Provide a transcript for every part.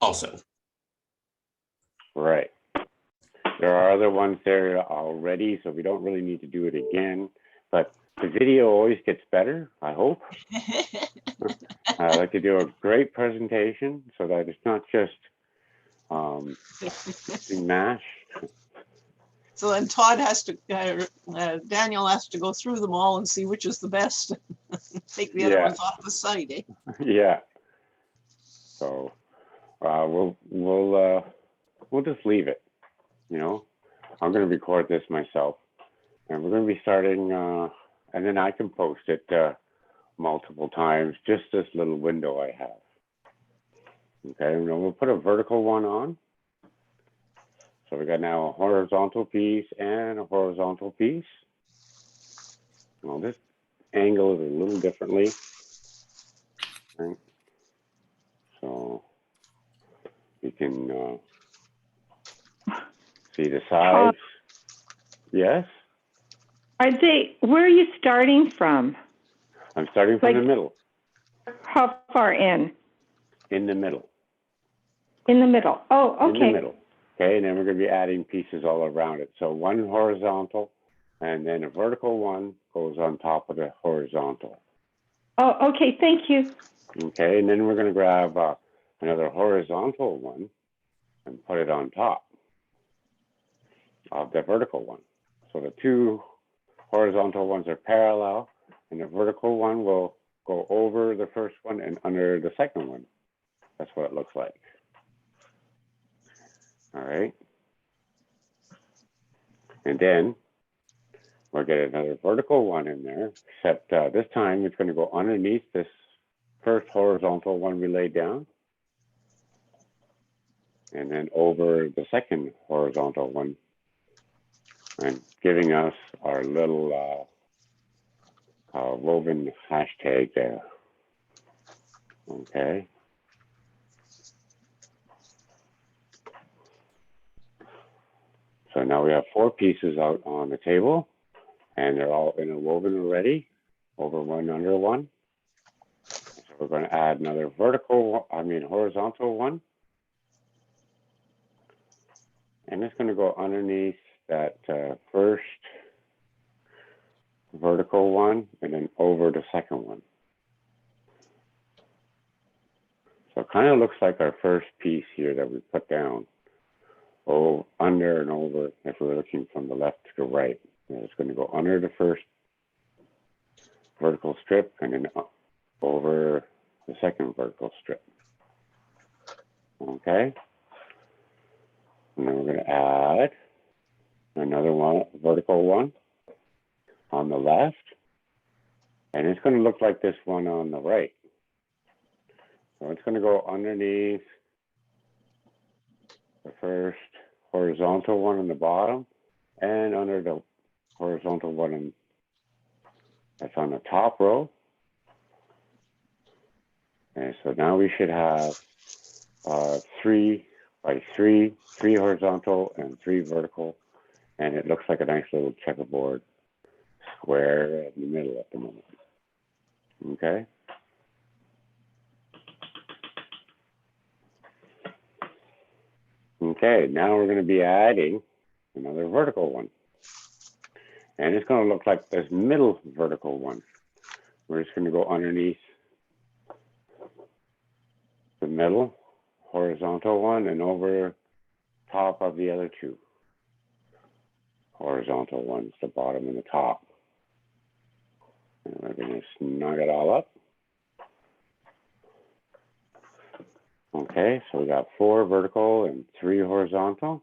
also. Right. There are other ones there already, so we don't really need to do it again. But the video always gets better, I hope. I like to do a great presentation so that it's not just mash. So then Todd has to, Daniel has to go through them all and see which is the best. Take the other ones off the site, eh? Yeah. So we'll just leave it. You know, I'm going to record this myself, and we're going to be starting, and then I can post it multiple times. Just this little window I have. Okay, and we'll put a vertical one on. So we got now a horizontal piece and a horizontal piece. Well, this angle is a little differently. Right? So you can see the sides. Yes? Where are you starting from? I'm starting from the middle. How far in? In the middle. In the middle. Oh, okay. In the middle. Okay, and then we're going to be adding pieces all around it. So one horizontal, and then a vertical one goes on top of the horizontal. Oh, okay. Thank you. Okay, and then we're going to grab another horizontal one and put it on top of the vertical one. So the two horizontal ones are parallel, and the vertical one will go over the first one and under the second one. That's what it looks like. All right. And then we'll get another vertical one in there, except this time it's going to go underneath this first horizontal one we laid down, and then over the second horizontal one, and giving us our little woven hashtag there. Okay. So now we have 4 pieces out on the table, and they're all interwoven already, over one, under one. So we're going to add another horizontal one. And it's going to go underneath that first vertical one and then over the second one. So it kind of looks like our first piece here that we put down. Oh, under and over, if we're looking from the left to the right. And it's going to go under the first vertical strip and then over the second vertical strip. Okay. And then we're going to add another one, vertical one on the left. And it's going to look like this one on the right. So it's going to go underneath the first horizontal one on the bottom and under the horizontal one that's on the top row. And so now we should have 3 by 3, 3 horizontal and 3 vertical. And it looks like a nice little checkerboard square in the middle at the moment. Okay. Okay, now we're going to be adding another vertical one. And it's going to look like this middle vertical one. We're just going to go underneath the middle horizontal one and over top of the other 2 horizontal ones, the bottom and the top. And we're going to snug it all up. Okay, so we got 4 vertical and 3 horizontal.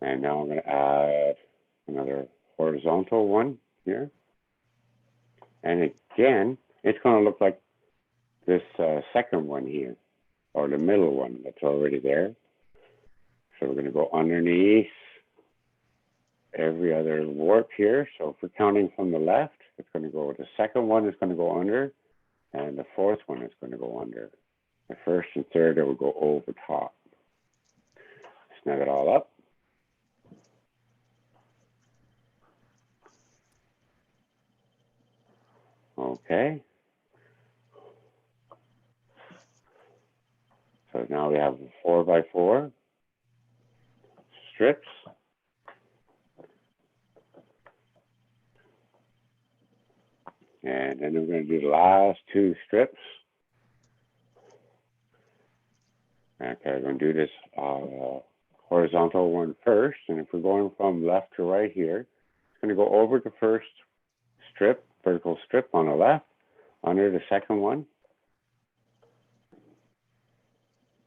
And now I'm going to add another horizontal one here. And again, it's going to look like this second one here, or the middle one that's already there. So we're going to go underneath every other warp here. So if we're counting from the left, it's going to go, the second one is going to go under, and the fourth one is going to go under. The first and third, it will go over top. Snug it all up. Okay. So now we have 4x4 strips. And then we're going to do the last 2 strips. Okay, we're going to do this horizontal one first. And if we're going from left to right here, it's going to go over the first strip, vertical strip on the left, under the second one,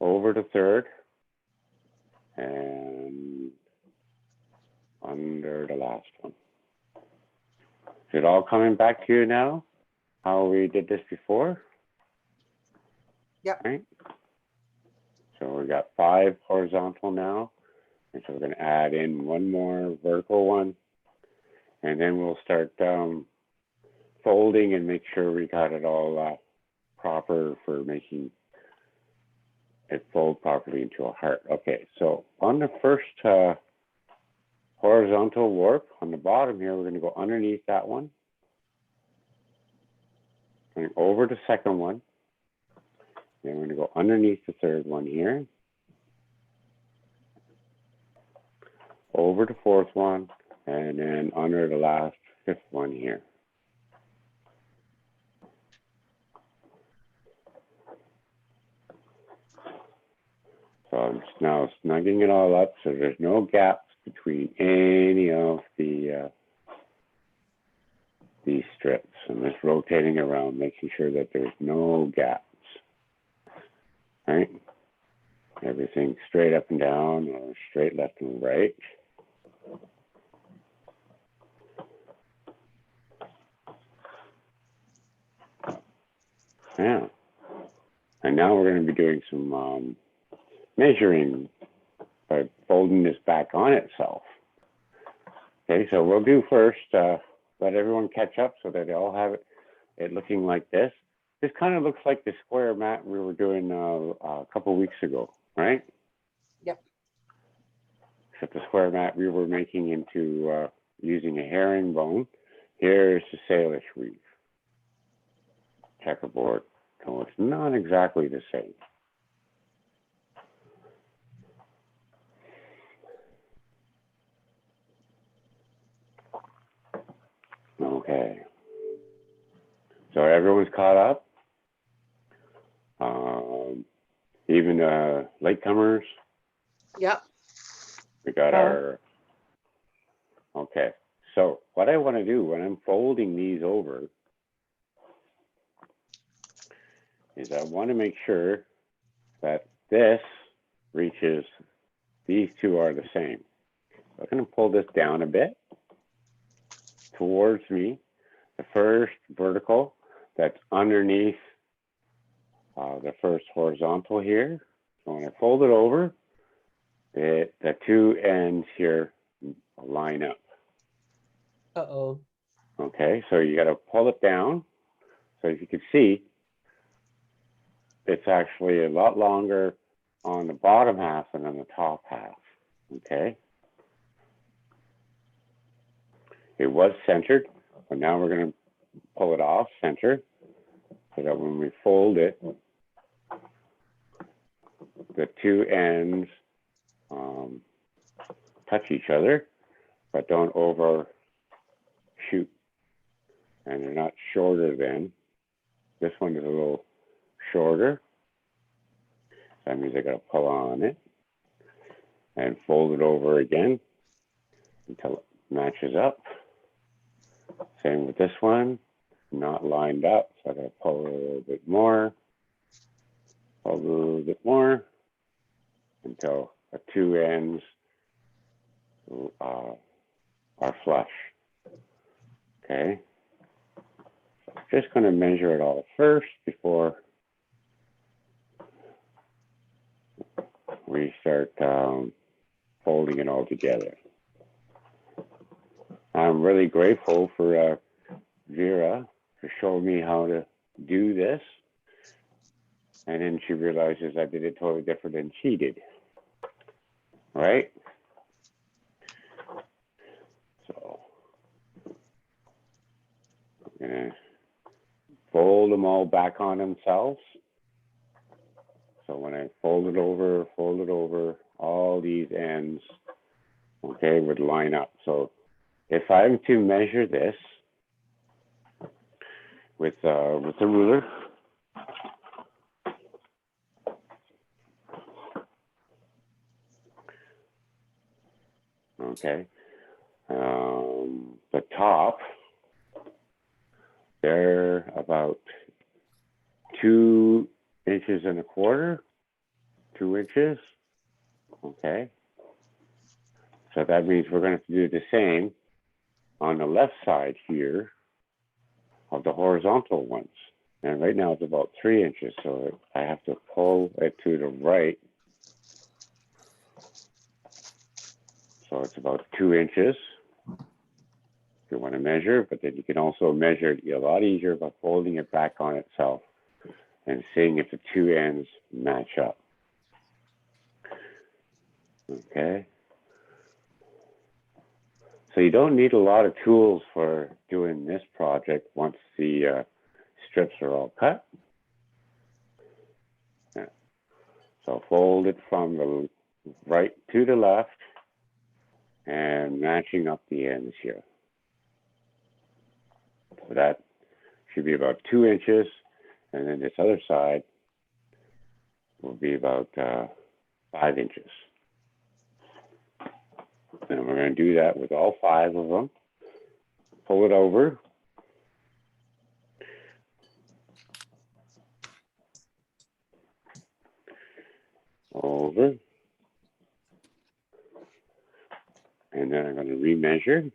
over the third, and under the last one. Is it all coming back to you now? How we did this before? Yep. Right. So we got 5 horizontal now. And so we're going to add in 1 more vertical one. And then we'll start folding and make sure we got it all proper for making it fold properly into a heart. Okay, so on the first horizontal warp on the bottom here, we're going to go underneath that one. Going over the second one. Then we're going to go underneath the third one here. Over the fourth one, and then under the last 5th one here. So I'm just now snugging it all up so there's no gaps between any of the these strips. I'm just rotating around, making sure that there's no gaps. All right? Everything straight up and down or straight left and right. Yeah. And now we're going to be doing some measuring by folding this back on itself. Okay, so we'll do first, let everyone catch up so that they all have it looking like this. This kind of looks like the square mat we were doing a couple weeks ago, right? Yep. Except the square mat we were making into using a herringbone. Here's the Salish weave. Checkerboard. So it's not exactly the same. Okay. So everyone's caught up. Even latecomers. Yep. We got our. Okay. So what I want to do when I'm folding these over is I want to make sure that this reaches, these two are the same. So I'm going to pull this down a bit towards me. The first vertical that's underneath the first horizontal here. So when I fold it over, the 2 ends here line up. Uh-oh. Okay, so you got to pull it down. So as you can see, it's actually a lot longer on the bottom half than on the top half. Okay. It was centered, but now we're going to pull it off center so that when we fold it, the 2 ends touch each other, but don't overshoot. And they're not shorter than. This one is a little shorter. That means I got to pull on it and fold it over again until it matches up. Same with this one, not lined up, so I got to pull a little bit more, pull a little bit more until the 2 ends are flush. Okay, so I'm just going to measure it all first before we start folding it all together. I'm really grateful for Vera for showing me how to do this. And then she realizes I did it totally different than she did. Right? So I'm going to fold them all back on themselves So when I fold it over, all these ends, okay, would line up. So if I'm to measure this with a ruler, okay, the top, they're about 2 inches and a quarter, 2 inches, okay. So that means we're going to have to do the same on the left side here of the horizontal ones. And right now it's about 3 inches, so I have to pull it to the right. So it's about 2 inches if you want to measure, but then you can also measure it a lot easier by folding it back on itself and seeing if the two ends match up. Okay. So you don't need a lot of tools for doing this project once the strips are all cut. Yeah. So fold it from the right to the left and matching up the ends here. So that should be about 2 inches, and then this other side will be about 5 inches. And we're going to do that with all 5 of them. Pull it over. Over. And then I'm going to remeasure.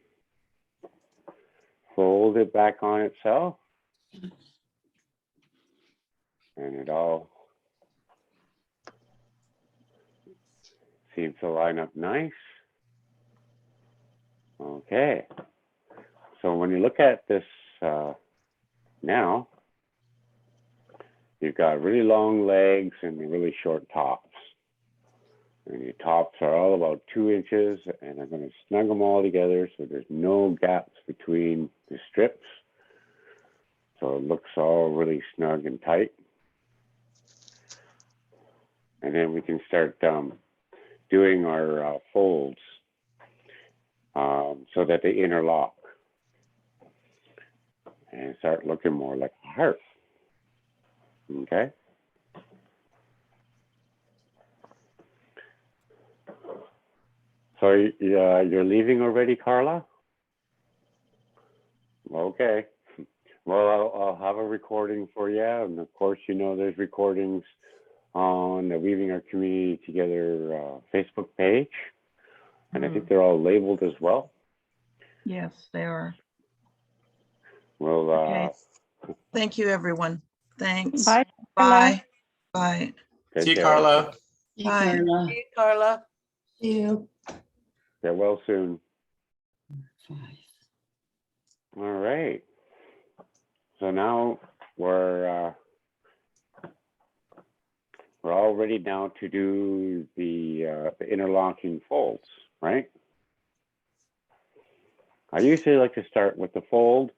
Fold it back on itself. And it all seems to line up nice. Okay. So when you look at this now, you've got really long legs and really short tops. And your tops are all about 2 inches, and I'm going to snug them all together so there's no gaps between the strips. So it looks all really snug and tight. And then we can start doing our folds so that they interlock and start looking more like a heart. Okay. So you're leaving already, Carla? Okay. Well, I'll have a recording for you. And of course, you know, there's recordings on the Weaving Our Community Together Facebook page. And I think they're all labeled as well. Yes, they are. Well, Okay. Thank you, everyone. Thanks. Bye. Bye. Bye. take See you, care. Carla. Bye. Hey, Carla. See you. Get well soon. 5. All right. So now we're all ready now to do the interlocking folds, right? I usually like to start with the fold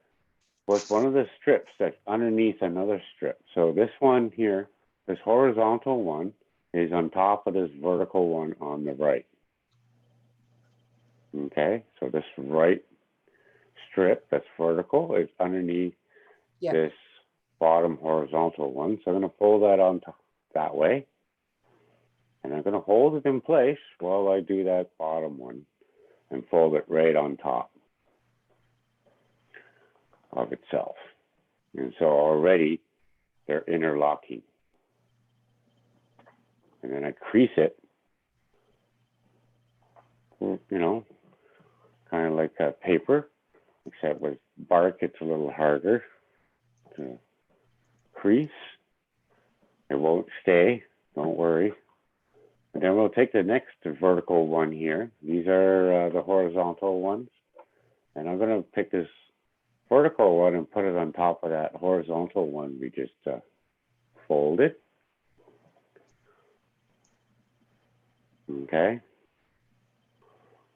with one of the strips that's underneath another strip. So this one here, this horizontal one, is on top of this vertical one on the right. Okay, so this right strip that's vertical is underneath this bottom horizontal one. So I'm going to fold that on top that way. And I'm going to hold it in place while I do that bottom one and fold it right on top of itself. And so already they're interlocking. And then I crease it, you know, kind of like a paper, except with bark, it's a little harder to crease. It won't stay, don't worry. And then we'll take the next vertical one here. These are the horizontal ones. And I'm going to pick this vertical one and put it on top of that horizontal one we just folded. Okay.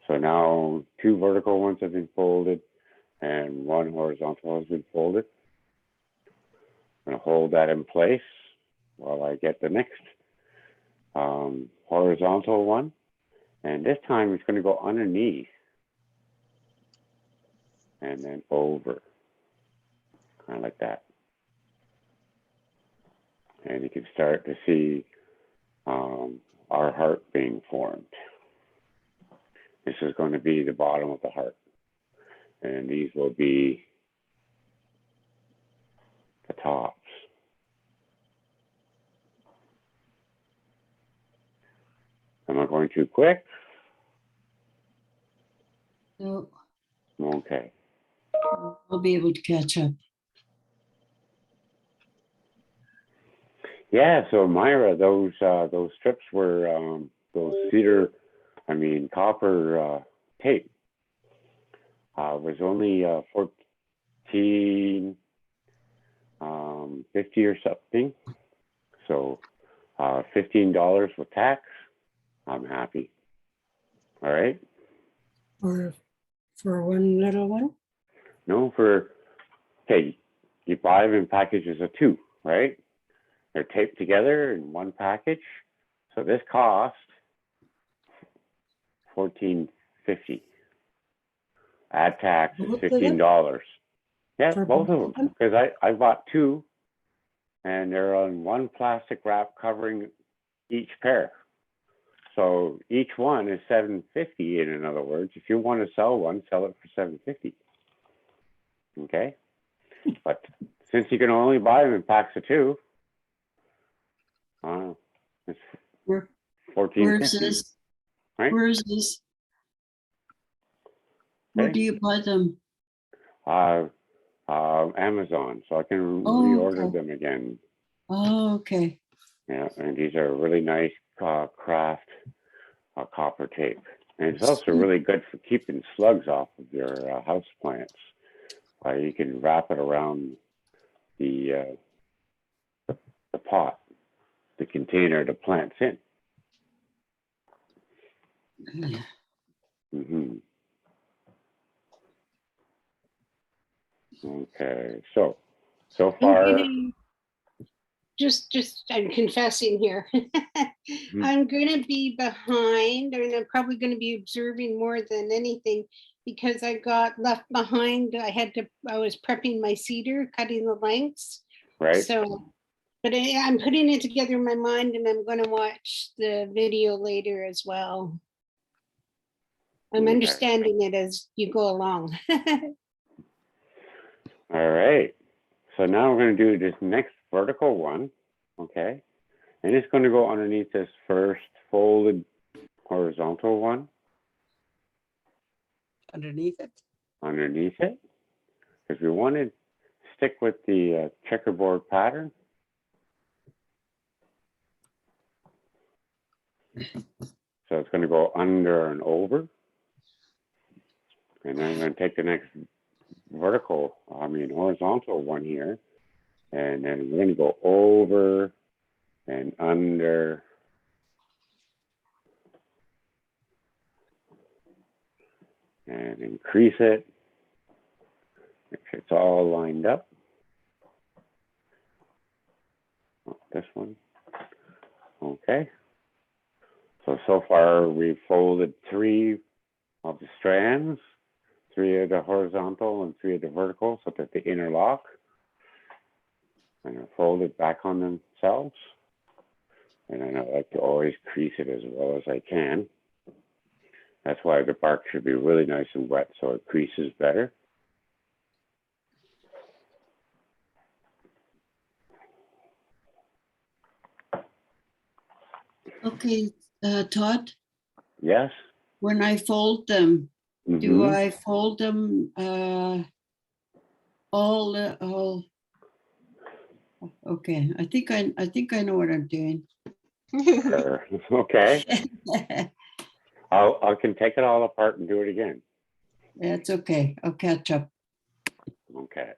So now 2 vertical ones have been folded and 1 horizontal has been folded. I'm going to hold that in place while I get the next horizontal one. And this time it's going to go underneath and then over, kind of like that. And you can start to see our heart being formed. This is going to be the bottom of the heart. And these will be the tops. Am I going too quick? So Okay. we'll be able to catch up. Yeah, so Myra, those strips were those cedar, copper tape. Was only $14.50 or something. So $15 with tax. I'm happy. All right. For one little one? No, okay, you buy them in packages of 2, right? They're taped together in one package. So this cost $14.50. Add tax is Both of them? $15. Yeah, For both both of of them. Because I bought 2, and they're on one plastic wrap covering each pair. So each one is $7.50. In other words, if you want to sell one, sell it for $7.50. Okay, but since you can only buy them in packs of 2, it's Where is $14.50. this? Right? Where is this? Where Okay. do you buy them? Amazon, so I can Oh, reorder okay. them again. Oh, okay. Yeah, and these are really nice craft copper tape, and it's also really good for keeping slugs off of your house plants. You can wrap it around the pot, the container the plant's in. Mm-hmm. Okay, so I'm far, gonna I'm confessing here. I'm gonna be behind, and I'm probably gonna be observing more than anything because I got left behind. I was prepping my cedar, cutting the lengths. right? So, but I'm putting it together in my mind, and I'm gonna watch the video later as well. I'm Okay. understanding it as you go along. All right. So now we're going to do this next vertical one, okay? And it's going to go underneath this first folded horizontal one. Underneath it. Underneath it. Because we want to stick with the checkerboard pattern. So it's going to go under and over. And then I'm going to take the next horizontal one here. And then we're going to go over and under. And increase it. Make sure it's all lined up. Oh, this one. Okay. So far we've folded 3 of the strands, 3 of the horizontal and 3 of the vertical so that they interlock. And they're folded back on themselves. And I like to always crease it as well as I can. That's why the bark should be really nice and wet so it creases better. Okay, Todd, Yes? when I fold them, do Mhm. I fold them all? Okay, I think I know what I'm doing. Sure. Okay. I can take it all apart and do it again. That's okay. I'll catch up. Okay.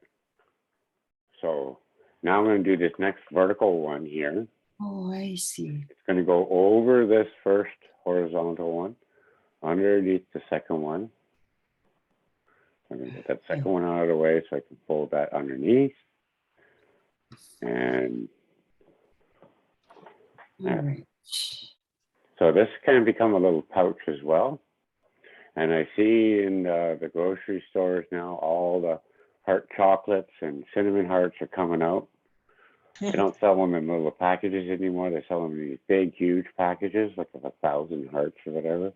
So now I'm going to do this next vertical one here. Oh, I see. It's going to go over this first horizontal one, underneath the second one. I'm going to get that second one out of the way so I can fold that underneath. And All right. So this can become a little pouch as well. And I see in the grocery stores now, all the heart chocolates and cinnamon hearts are coming out. They don't sell them in little packages anymore. They sell them in these big, huge packages, like of 1,000 hearts or whatever.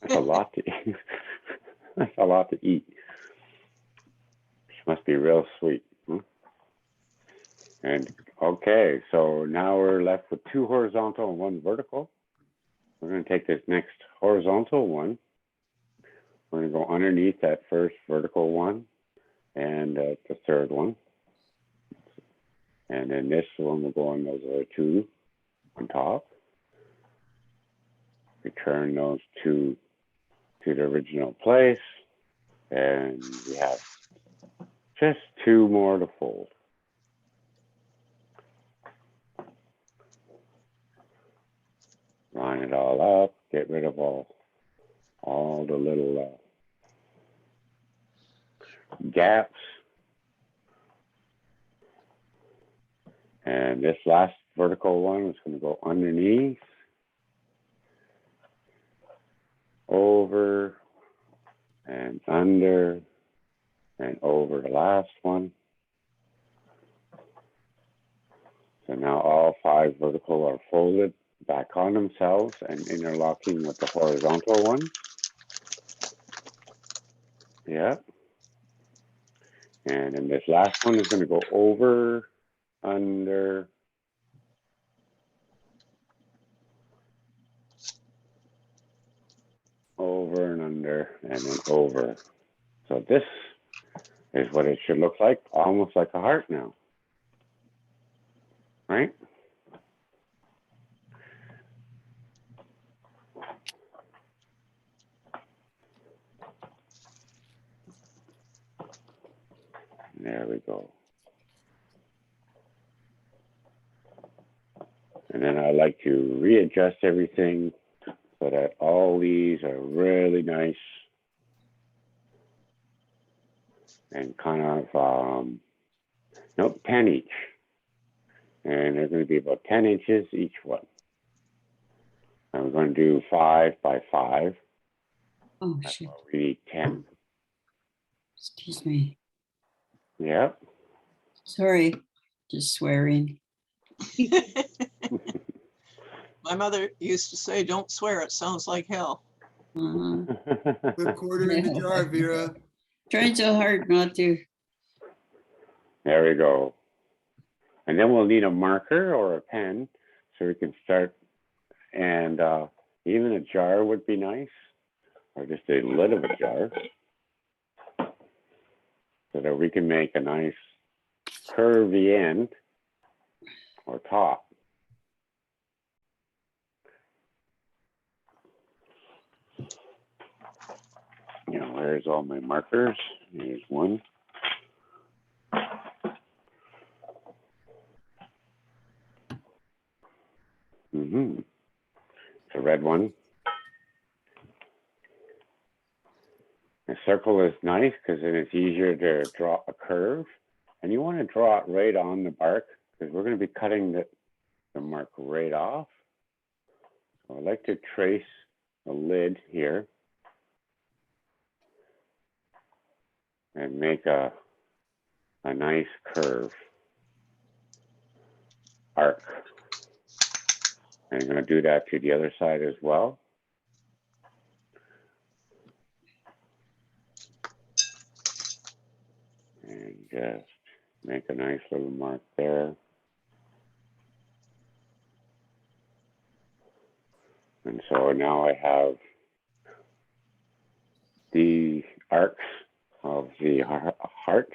That's a lot to eat. That's a lot to eat. Which must be real sweet. And okay, so now we're left with 2 horizontal and 1 vertical. We're going to take this next horizontal one. We're going to go underneath that first vertical one and the third one. And then this one will go on those other 2 on top. Return those 2 to the original place. And we have just 2 more to fold. Line it all up, get rid of all the little gaps. And this last vertical one is going to go underneath, over, and under, and over the last one. So now all 5 vertical are folded back on themselves and interlocking with the horizontal one. Yeah. And then this last one is going to go over, under, over and under, and then over. So this is what it should look like, almost like a heart now, right? There we go. And then I like to readjust everything so that all these are really nice and kind of, nope, 10 each. And they're going to be about 10 inches each one. And we're going to do 5 by 5. Oh, That's shit. why we need 10. Excuse me. Yep. Sorry, just swearing. My mother used to say, don't swear, it sounds like hell. Put a quarter in the jar, Vera. Trying so hard not to. There we go. And then we'll need a marker or a pen so we can start. And even a jar would be nice, or just a lid of a jar, so that we can make a nice curvy end or top. You know, where's all my markers? Here's one. It's a red one. A circle is nice because then it's easier to draw a curve. And you want to draw it right on the bark because we're going to be cutting the mark right off. So I like to trace the lid here and make a nice curve arc. And I'm going to do that to the other side as well. And just make a nice little mark there. And so now I have the arcs of the heart.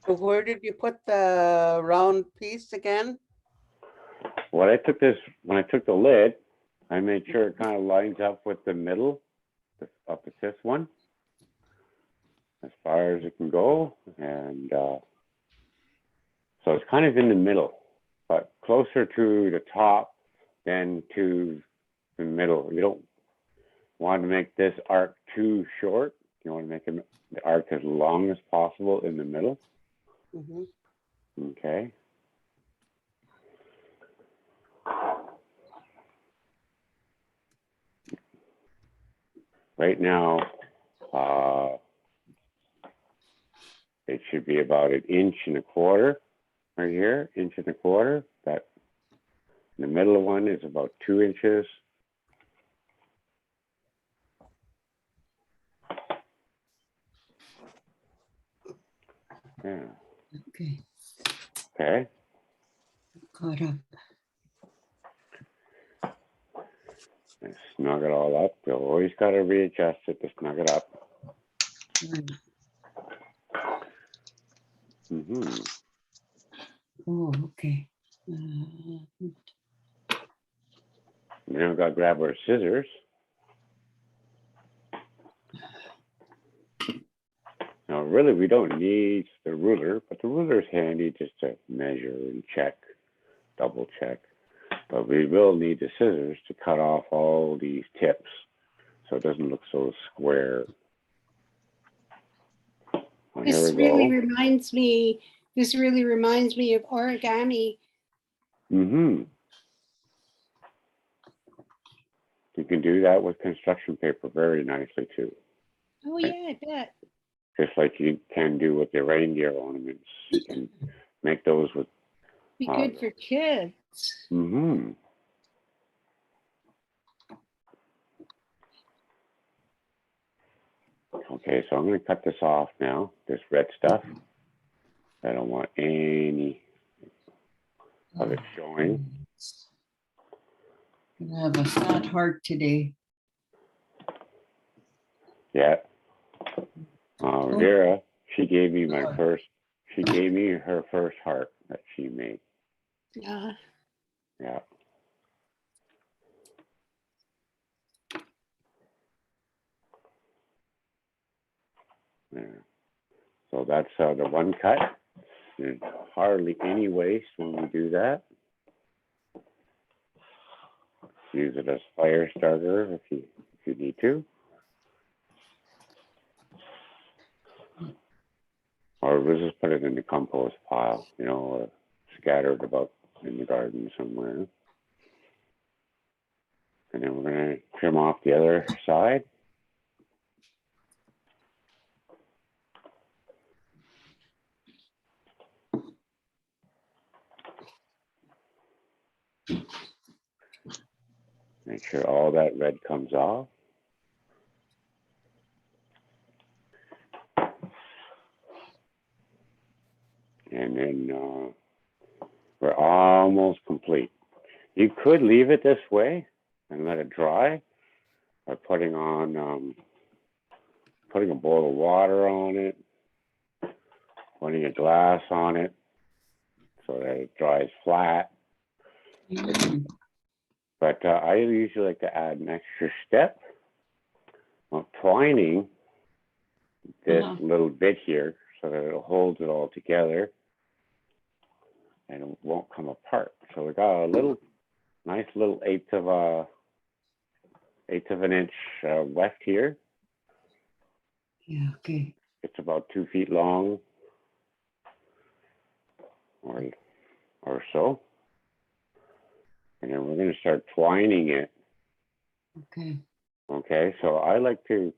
So where did you put the round piece again? What I took this, when I took the lid, I made sure it kind of lines up with the middle of the 5th one, as far as it can go. And so it's kind of in the middle, but closer to the top than to the middle. You don't want to make this arc too short. You want to make the arc as long as possible in the middle. Okay. right now, it should be about 1.25 inches right here, 1.25 inches. That in the middle one is about 2 inches. Yeah. Okay, Okay. caught up. And snug it all up. You always got to readjust it to snug it up. Right. Mm-hmm. Oh, okay. Now we've got to grab our scissors. Now, really, we don't need the ruler, but the ruler is handy just to measure and check, double check. But we will need the scissors to cut off all these tips so it doesn't look so square. Well, here This we really go. reminds me, this really reminds me of origami. Mm-hmm. You can do that with construction paper very nicely too. Oh yeah, I bet. Just like you can do with the reindeer ornaments. You can make those with. Be good for kids. Mm-hmm. Okay, so I'm going to cut this off now, this red stuff. I don't want any of it showing. Gonna have a fat heart today. Yeah. Vera, she gave me her first heart that she made. Yeah. Yeah. Yeah. So that's the one cut. There's hardly any waste when we do that. Use it as fire starter if you need to. Or we'll just put it in the compost pile, you know, or scattered about in the garden somewhere. And then we're going to trim off the other side. Make sure all that red comes off. And then we're almost complete. You could leave it this way and let it dry by putting on, putting a bowl of water on it, putting a glass on it so that it dries flat. Mm. But I usually like to add an extra step of twining this little bit here so that it holds it all together and it won't come apart. So we got a little, nice little eighth of an inch weft here. Yeah, okay. It's about 2 feet long or so. And then we're going to start twining it. Okay. Okay, so I like to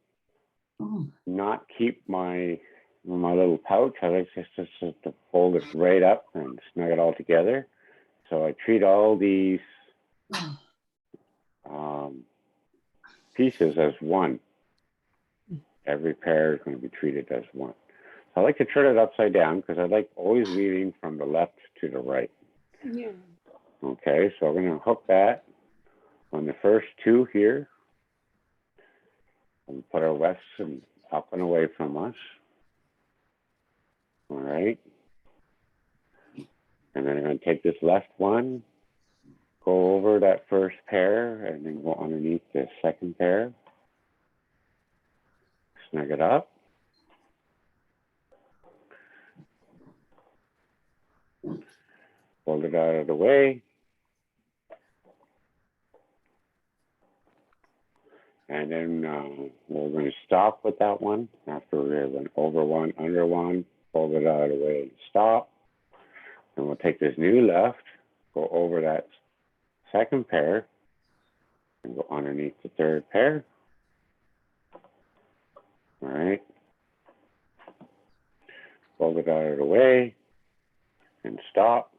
not keep my little pouch. I like just to fold it right up and snug it all together. So I treat all these pieces as one. Every pair is going to be treated as one. So I like to turn it upside down because I like always weaving from the left to the right. Yeah. Okay, so we're going to hook that on the first two here. And put our wefts up and away from us. All right. And then I'm going to take this left one, go over that first pair, and then go underneath the second pair. Snug it up. Fold it out of the way. And then we're going to stop with that one after we went over one, under one, fold it out of the way and stop. And we'll take this new left, go over that second pair, and go underneath the third pair. All right. Fold it out of the way and stop.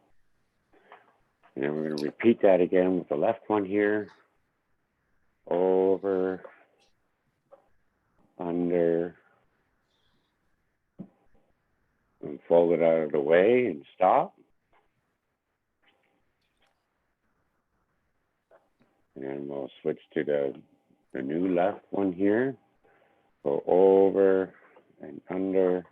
And then we're going to repeat that again with the left one here. Over, under, and fold it out of the way and stop. And then we'll switch to the new left one here. Go over and under.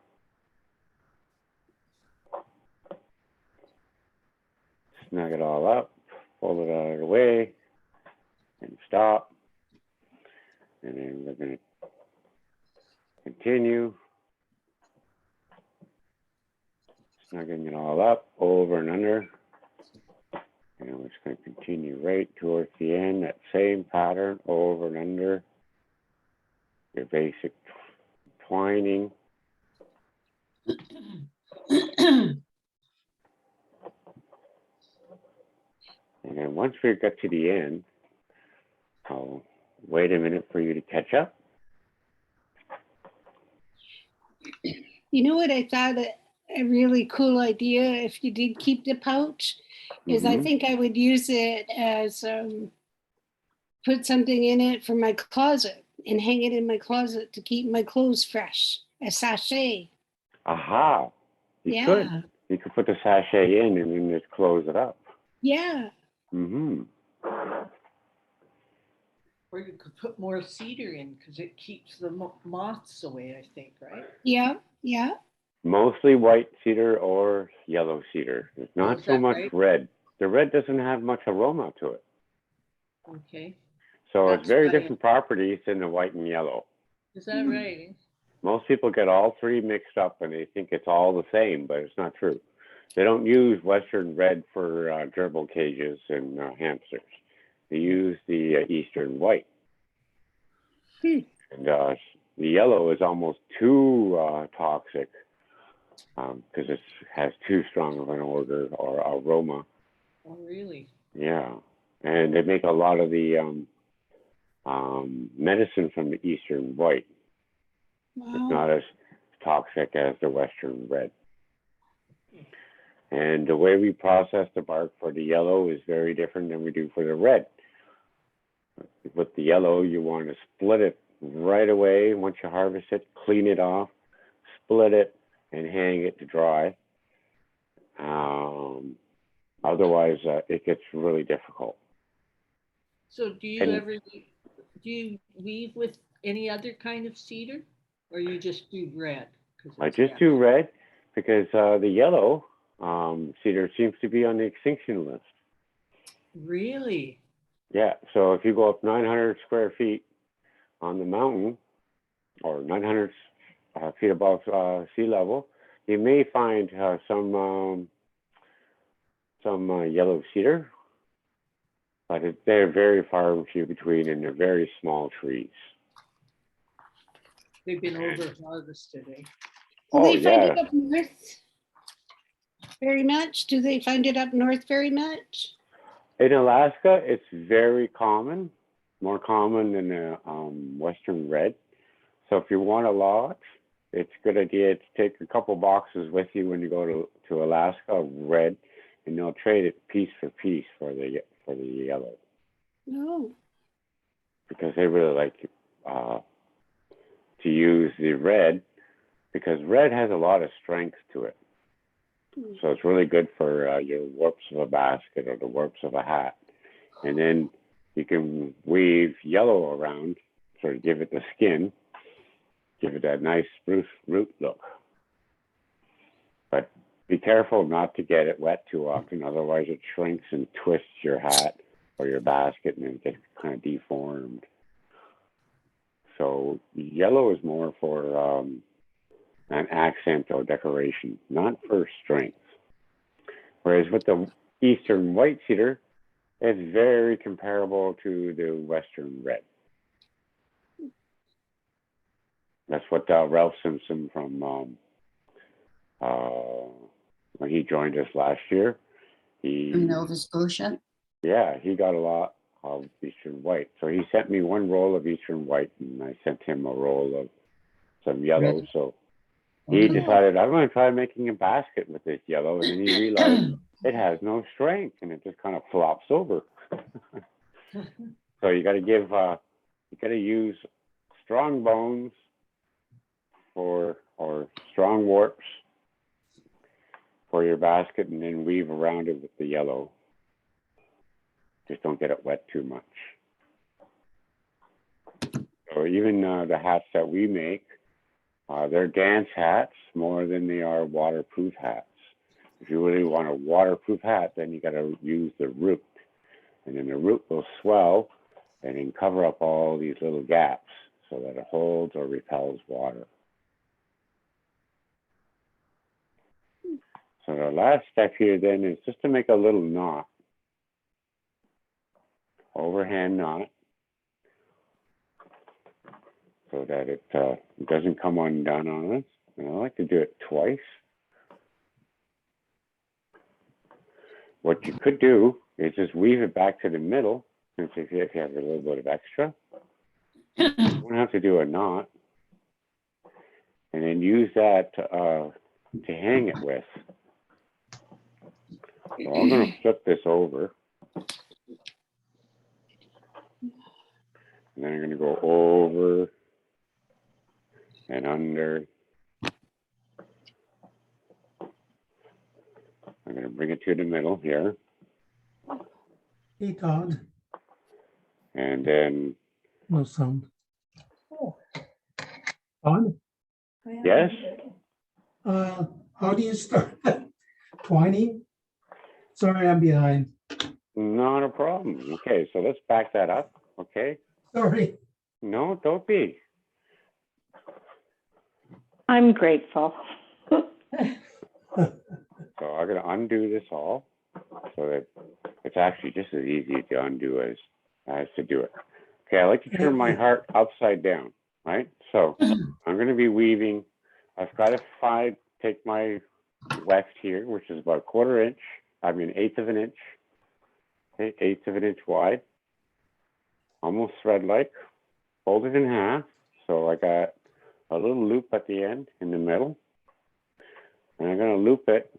Snug it all up, fold it out of the way, and stop. And then we're going to continue. Snugging it all up, over and under. And we're just going to continue right towards the end, that same pattern, over and under. Your basic twining. And then once we get to the end, I'll wait a minute for you to catch up. You know what I thought a really cool idea, if you did keep the pouch, is I think I would use it as, put something in it for my closet and hang it in my closet to keep my clothes fresh, a sachet. Aha, you could. You could put the sachet in and then just close it up. Yeah. Mm-hmm. Or you could put more cedar in because it keeps the moths away, I think, right? Yeah, yeah. Mostly white cedar or yellow cedar. It's not so much red. The red doesn't have much aroma to it. Okay. So That's it's very right. different properties in the white and yellow. Is that right? Most people get all three mixed up and they think it's all the same, but it's not true. They don't use Western red for gerbil cages and hamsters. They use the Eastern white. And the yellow is almost too toxic because it has too strong of an odor or aroma. Oh, really? Yeah. And they make a lot of the medicine from the Eastern white. Wow. It's not as toxic as the Western red. And the way we process the bark for the yellow is very different than we do for the red. With the yellow, you want to split it right away. Once you harvest it, clean it off, split it, and hang it to dry. Otherwise, it gets really difficult. So do you weave with any other kind of cedar, or you just do red? I just do red because the yellow cedar seems to be on the extinction list. Really? Yeah, so if you go up 900 square feet on the mountain, or 900 feet above sea level, you may find some yellow cedar, but they're very far and few between, and they're very small trees. They've been over harvested, eh? Do they find it up north very much? Do they find it up north very much? In Alaska, it's very common, more common than the Western red. So if you want a lot, it's a good idea to take a couple boxes with you when you go to Alaska, red, and they'll trade it piece for piece for the yellow. No. Because they really like to use the red, because red has a lot of strength to it. So it's really good for your warps of a basket or the warps of a hat. And then you can weave yellow around, sort of give it the skin, give it that nice spruce root look. But be careful not to get it wet too often, otherwise it shrinks and twists your hat or your basket and it gets kind of deformed. So yellow is more for an accent or decoration, not for strength. Whereas with the Eastern white cedar, it's very comparable to the Western red. That's what Ralph Simpson from when he joined us last year. From Nova Scotia? Yeah, he got a lot of Eastern white. So he sent me one roll of Eastern white, and I sent him a roll of some yellow. Really? So he Oh. decided, I'm going to try making a basket with this yellow. And then he realized it has no strength and it just kind of flops over. So you got to use strong bones or strong warps for your basket, and then weave around it with the yellow. Just don't get it wet too much. So even the hats that we make, they're dance hats more than they are waterproof hats. If you really want a waterproof hat, then you got to use the root, and then the root will swell and then cover up all these little gaps so that it holds or repels water. So the last step here then is just to make a little knot, overhand knot, so that it doesn't come undone on us. And I like to do it twice. What you could do is just weave it back to the middle, since if you have a little bit of extra. You won't have to do a knot. And then use that to hang it with. So I'm going to flip this over. And then I'm going to go over and under. I'm going to bring it to the middle here. Hey, Todd. And then, No sound. Todd? yes? How do you start twining? Sorry, I'm behind. Not a problem. Okay, so let's back that up. Okay. Sorry. No, don't be. I'm grateful. So I'm going to undo this all so that it's actually just as easy to undo as to do it. Okay, I like to turn my heart upside down, right? So I'm going to be weaving. I've got to take my weft here, which is about 1/4 inch. I mean, 1/8 of an inch. Okay, 1/8 of an inch wide. Almost thread-like. Fold it in half. So I got a little loop at the end in the middle. And I'm going to loop it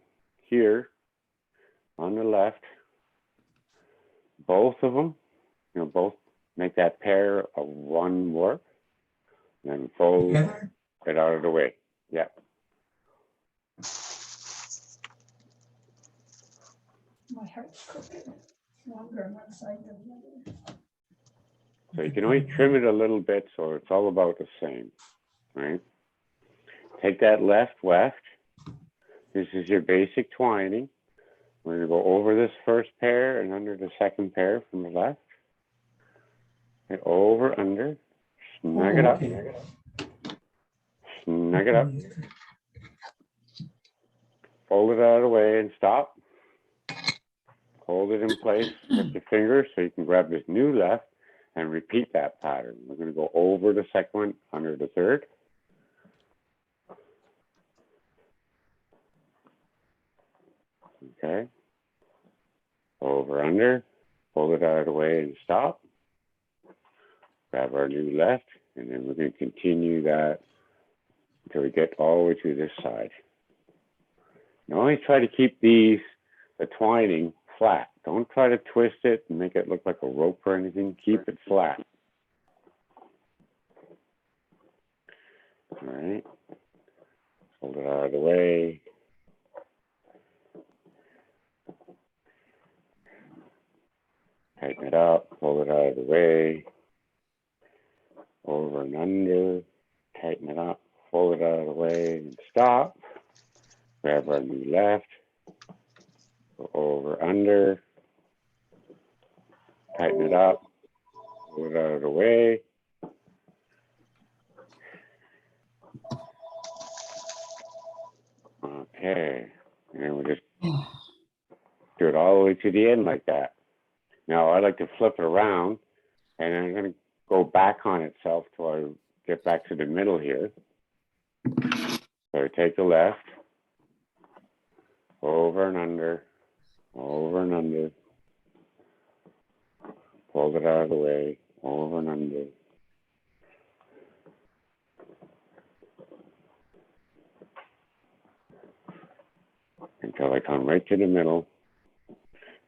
here on the left. Both of them, both make that pair of one warp. And then fold it out of the way. Yeah. My heart's crooked. Longer on one side than the other. So you can always trim it a little bit so it's all about the same, right? Take that left weft. This is your basic twining. We're going to go over this first pair and under the second pair from the left. Okay, over, under, snug it up. Snug it up. Fold it out of the way and stop. Hold it in place with your fingers so you can grab this new left and repeat that pattern. We're going to go over the second one, under the third. Okay. Over, under, fold it out of the way and stop. Grab our new left, and then we're going to continue that until we get all the way to this side. Now always try to keep the twining flat. Don't try to twist it and make it look like a rope or anything. Keep it flat. All right. Hold it out of the way. Tighten it up, pull it out of the way. Over and under. Tighten it up, pull it out of the way, and stop. Grab our new left. Go over, under. Tighten it up, pull it out of the way. Okay, and then we'll just do it all the way to the end like that. Now I like to flip it around, and I'm going to go back on itself till I get back to the middle here. So I take the left, over and under, fold it out of the way, over and under. until I come right to the middle.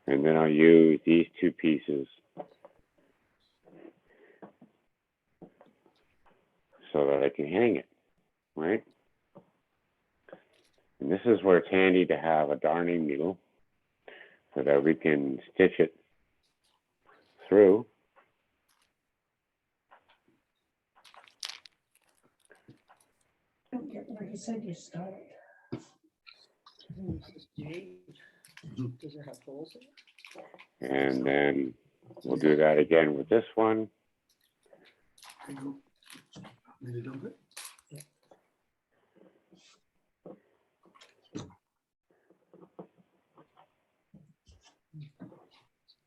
And then I'll use these two pieces so that I can hang it, right? And this is where it's handy to have a darning needle so that we can stitch it through. I don't get where you said you started. Does it have holes in it? And then we'll do that again with this one.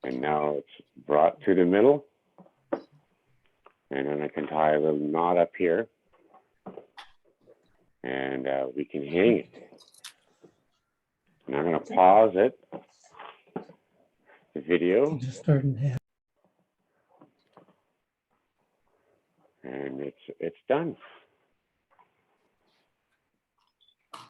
And now it's brought to the middle. And then I can tie a little knot up here. And we can hang it. And I'm going to pause it, the video, Just starting to have. and it's done.